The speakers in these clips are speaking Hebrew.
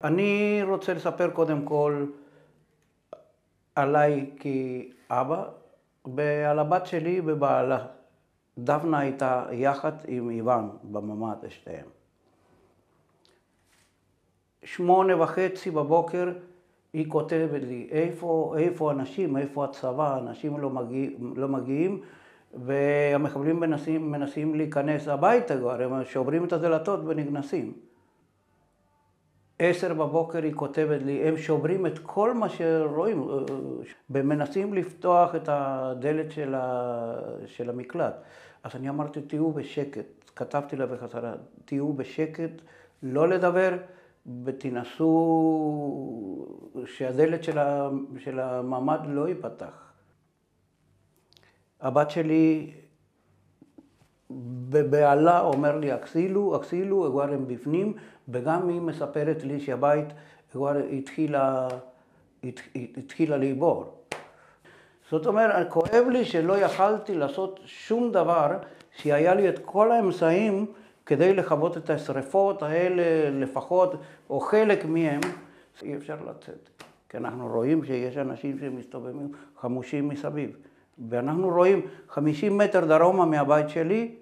אני רוצה לספר קודם כל עליי כאבא ועל הבת שלי ובעלה. דפנה הייתה יחד עם איוון בממ"ד שתיהם. 8:30 בבוקר היא כותבת לי, איפה אנשים, איפה הצבא, אנשים לא מגיעים והמחבלים מנסים להיכנס הביתה כבר, הם שוברים את הדלתות ונכנסים. 10 בבוקר היא כותבת לי, הם שוברים את כל מה שרואים, ומנסים לפתוח את הדלת של המקלט. אז אני אמרתי, תהיו בשקט, כתבתי לה בחזרה, תהיו בשקט, לא לדבר, ותנסו שהדלת של הממ"ד לא ייפתח. הבת שלי בבעלה אומר לי, אקסילו, כבר הם בפנים, וגם היא מספרת לי שהבית כבר התחילה להיבור. זאת אומרת, כואב לי שלא יכלתי לעשות שום דבר, שהיה לי את כל האמצעים כדי לכבות את השריפות האלה לפחות, או חלק מהם, אי אפשר לצאת. כי אנחנו רואים שיש אנשים שמסתובבים חמושים מסביב. ואנחנו רואים 50 מטר דרומה מהבית שלי,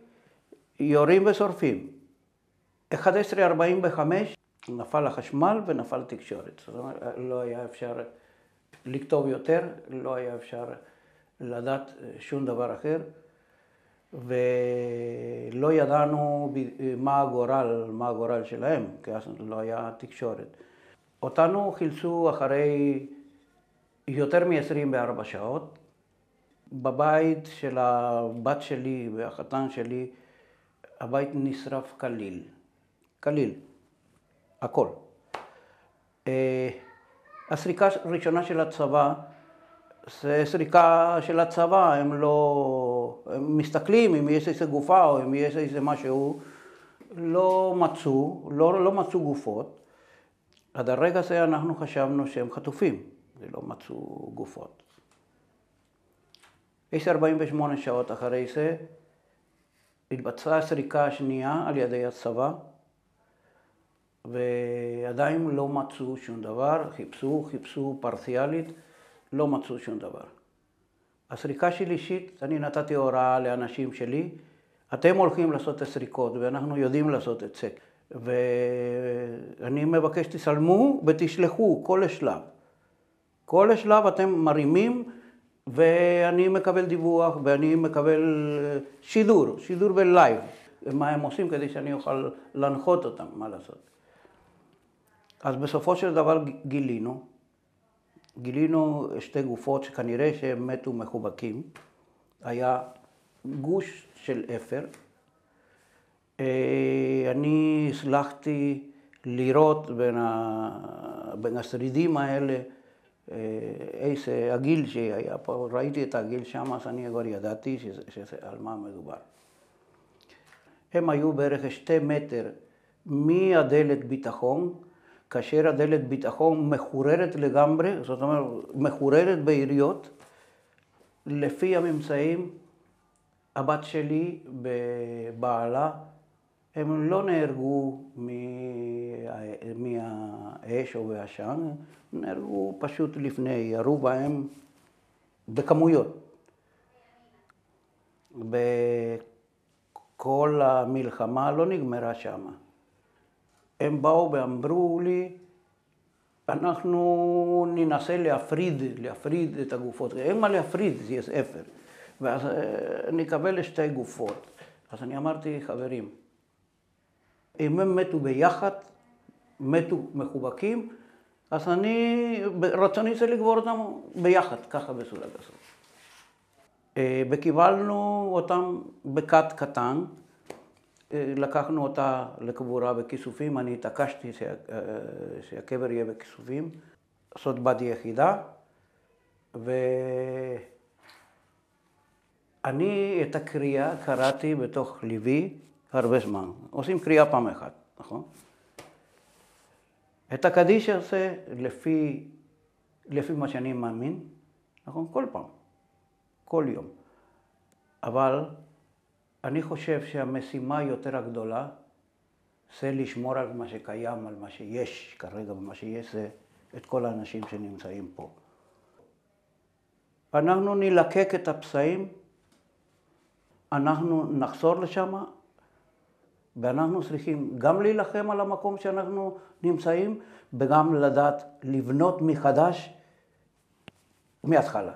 יורים ושורפים. 11:45 נפל החשמל ונפל תקשורת. זאת אומרת, לא היה אפשר לכתוב יותר, לא היה אפשר לדעת שום דבר אחר, ולא ידענו מה הגורל שלהם, כי אז לא היה תקשורת. אותנו חילצו אחרי יותר מ-24 שעות. בבית של הבת שלי והחתן שלי, הבית נשרף כליל, הכל. הסריקה הראשונה של הצבא, זה סריקה של הצבא, הם מסתכלים אם יש איזה גופה או אם יש איזה משהו, לא מצאו גופות. עד הרגע הזה אנחנו חשבנו שהם חטופים, ולא מצאו גופות. 48 שעות אחרי זה, התבצעה הסריקה השנייה על ידי הצבא, ועדיין לא מצאו שום דבר, חיפשו פרציאלית, לא מצאו שום דבר. הסריקה שלישית, אני נתתי הוראה לאנשים שלי, אתם הולכים לעשות את הסריקות, ואנחנו יודעים לעשות את זה. ואני מבקש תצלמו ותשלחו כל שלב. כל שלב אתם מרימים, ואני מקבל דיווח, ואני מקבל שידור בלייב, מה הם עושים כדי שאני אוכל להנחות אותם, מה לעשות. אז בסופו של דבר גילינו שתי גופות שכנראה שהם מתו מחובקים. היה גוש של אפר. אני הצלחתי לראות בין השרידים האלה, איזה הגיל שהיה פה, ראיתי את הגיל שם, אז אני כבר ידעתי על מה מדובר. הם היו בערך 2 מטר מהדלת ביטחון, כאשר הדלת ביטחון מחוררת לגמרי, זאת אומרת, מחוררת ביריות. לפי הממצאים, הבת שלי ובעלה, הם לא נהרגו מהאש או מהעשן, נהרגו פשוט לפני, ירו בהם בכמויות. וכל המלחמה לא נגמרה שם. הם באו ואמרו לי, אנחנו ננסה להפריד את הגופות. אין מה להפריד, זה יש אפר. ואז נקבל 2 גופות. אז אני אמרתי, חברים, אם הם מתו ביחד, מתו מחובקים, אז רצוני זה לקבור אותם ביחד, ככה בסולה כזאת. וקיבלנו אותם בכת קטן, לקחנו אותה לקבורה בכיסופים, אני התעקשתי שהקבר יהיה בכיסופים, זאת בת יחידה, ואני את הקריאה קראתי בתוך ליבי הרבה זמן. עושים קריאה פעם אחת, נכון? את הקדיש הזה לפי מה שאני מאמין, נכון? כל פעם, כל יום. אבל אני חושב שהמשימה יותר הגדולה זה לשמור על מה שקיים, על מה שיש כרגע, ומה שיש זה את כל האנשים שנמצאים פה. אנחנו נלקק את הפצעים, אנחנו נחזור לשם, ואנחנו צריכים גם להילחם על המקום שאנחנו נמצאים, וגם לדעת לבנות מחדש מההתחלה.